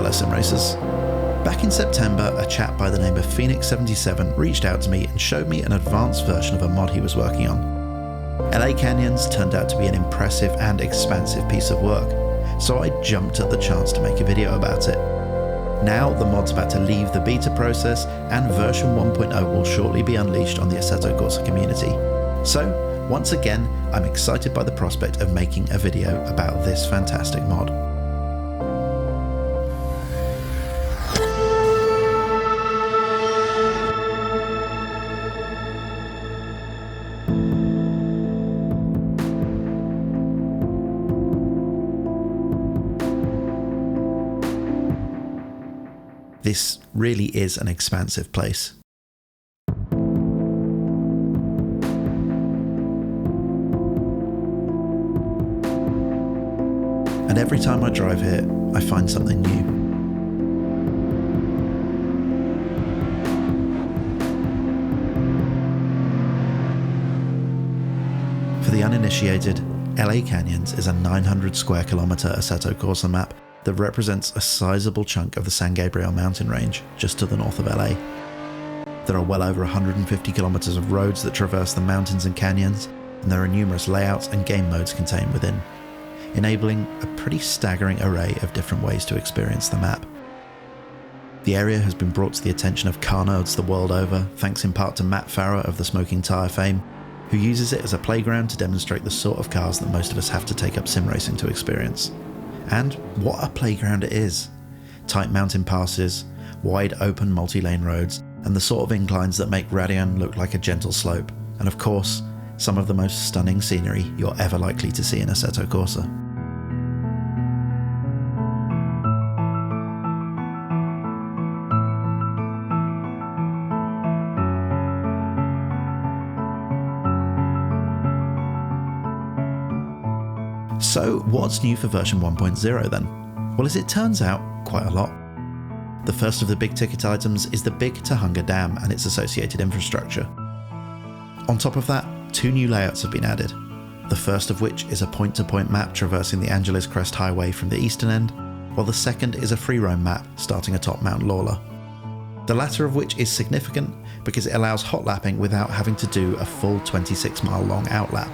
fellow sim racers. Back in September, a chap by the name of Phoenix77 reached out to me and showed me an advanced version of a mod he was working on. LA Canyons turned out to be an impressive and expansive piece of work, so I jumped at the chance to make a video about it. Now the mod's about to leave the beta process and version 1.0 will shortly be unleashed on the Assetto Corsa community. So, once again, I'm excited by the prospect of making a video about this fantastic mod. This really is an expansive place. And every time I drive here, I find something new. For the uninitiated, LA Canyons is a 900 square kilometre Assetto Corsa map that represents a sizable chunk of the San Gabriel mountain range just to the north of LA. There are well over 150 kilometres of roads that traverse the mountains and canyons, and there are numerous layouts and game modes contained within, enabling a pretty staggering array of different ways to experience the map. The area has been brought to the attention of car nerds the world over, thanks in part to Matt Farrer of the Smoking Tyre fame, who uses it as a playground to demonstrate the sort of cars that most of us have to take up sim racing to experience. And what a playground it is! Tight mountain passes, wide open multi-lane roads, and the sort of inclines that make Radion look like a gentle slope, and of course, some of the most stunning scenery you're ever likely to see in Assetto Corsa. So what's new for version 1.0 then? Well, as it turns out, quite a lot. The first of the big ticket items is the Big to Hunger Dam and its associated infrastructure. On top of that, 2 new layouts have been added, the first of which is a point-to-point map traversing the Angeles Crest Highway from the eastern end, while the second is a free roam map starting atop Mount Lawler. The latter of which is significant because it allows hot lapping without having to do a full 26-mile long outlap.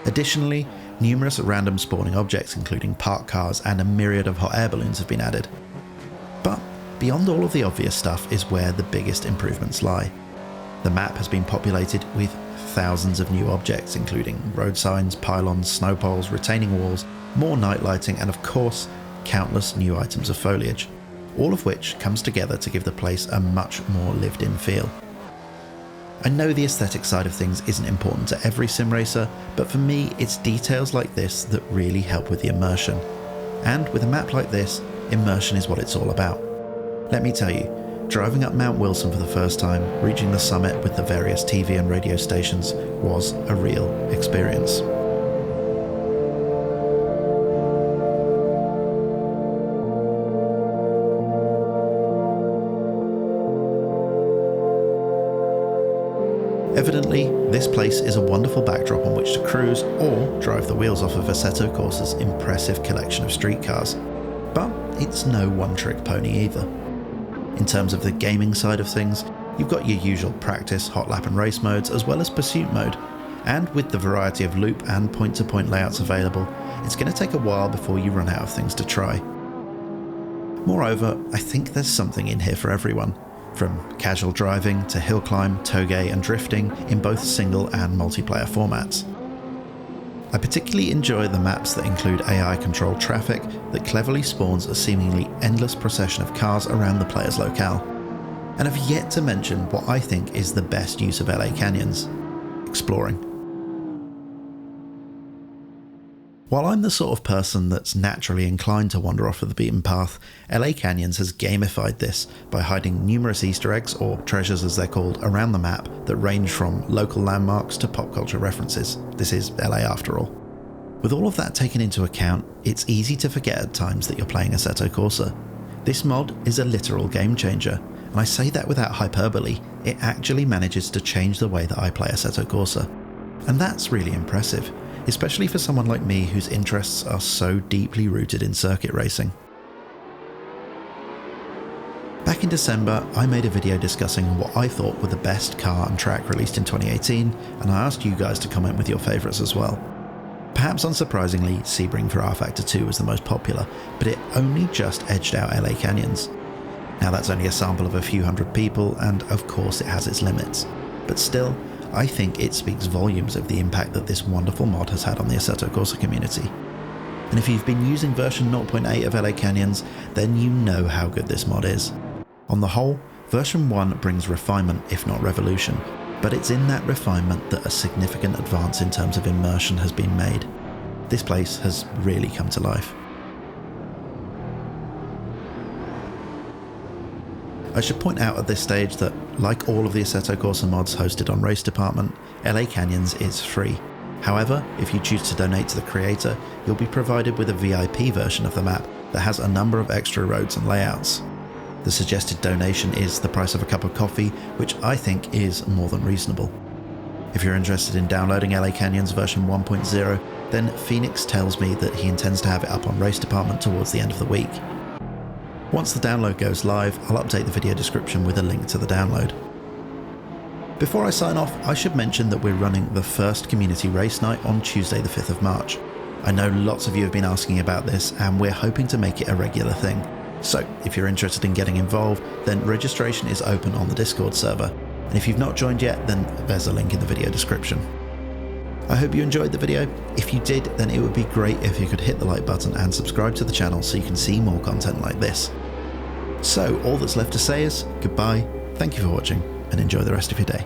Additionally, numerous random spawning objects including parked cars and a myriad of hot air balloons have been added. But beyond all of the obvious stuff is where the biggest improvements lie. The map has been populated with thousands of new objects including road signs, pylons, snow poles, retaining walls, more night lighting and of course countless new items of foliage, all of which comes together to give the place a much more lived-in feel. I know the aesthetic side of things isn't important to every sim racer, but for me it's details like this that really help with the immersion. And with a map like this, immersion is what it's all about. Let me tell you, driving up Mount Wilson for the first time, reaching the summit with the various TV and radio stations, was a real experience. Evidently, this place is a wonderful backdrop on which to cruise or drive the wheels off of Assetto Corsa's impressive collection of streetcars. But it's no one-trick pony either. In terms of the gaming side of things, you've got your usual practice, hot lap and race modes as well as pursuit mode, and with the variety of loop and point-to-point layouts available, it's going to take a while before you run out of things to try. Moreover, I think there's something in here for everyone. From casual driving to hill climb, toge and drifting in both single and multiplayer formats. I particularly enjoy the maps that include AI-controlled traffic that cleverly spawns a seemingly endless procession of cars around the player's locale. And I've yet to mention what I think is the best use of LA Canyons: exploring. While I'm the sort of person that's naturally inclined to wander off of the beaten path, LA Canyons has gamified this by hiding numerous Easter eggs, or treasures as they're called, around the map that range from local landmarks to pop culture references. This is LA after all. With all of that taken into account, it's easy to forget at times that you're playing Assetto Corsa. This mod is a literal game changer, and I say that without hyperbole. It actually manages to change the way that I play Assetto Corsa. And that's really impressive, especially for someone like me whose interests are so deeply rooted in circuit racing. Back in December, I made a video discussing what I thought were the best car and track released in 2018, and I asked you guys to comment with your favourites as well. Perhaps unsurprisingly, Sebring for rFactor 2 was the most popular, but it only just edged out LA Canyons. Now that's only a sample of a few hundred people, and of course it has its limits, but still, I think it speaks volumes of the impact that this wonderful mod has had on the Assetto Corsa community. And if you've been using version 0.8 of LA Canyons, then you know how good this mod is. On the whole, version 1 brings refinement, if not revolution, but it's in that refinement that a significant advance in terms of immersion has been made. This place has really come to life. I should point out at this stage that, like all of the Assetto Corsa mods hosted on Race Department, LA Canyons is free. However, if you choose to donate to the creator, you'll be provided with a VIP version of the map that has a number of extra roads and layouts. The suggested donation is the price of a cup of coffee, which I think is more than reasonable. If you're interested in downloading LA Canyons version 1.0, then Phoenix tells me that he intends to have it up on Race Department towards the end of the week. Once the download goes live, I'll update the video description with a link to the download. Before I sign off, I should mention that we're running the first community race night on Tuesday the 5th of March. I know lots of you have been asking about this, and we're hoping to make it a regular thing. So, if you're interested in getting involved, then registration is open on the Discord server, and if you've not joined yet, then there's a link in the video description. I hope you enjoyed the video. If you did, then it would be great if you could hit the like button and subscribe to the channel so you can see more content like this. So, all that's left to say is goodbye, thank you for watching, and enjoy the rest of your day.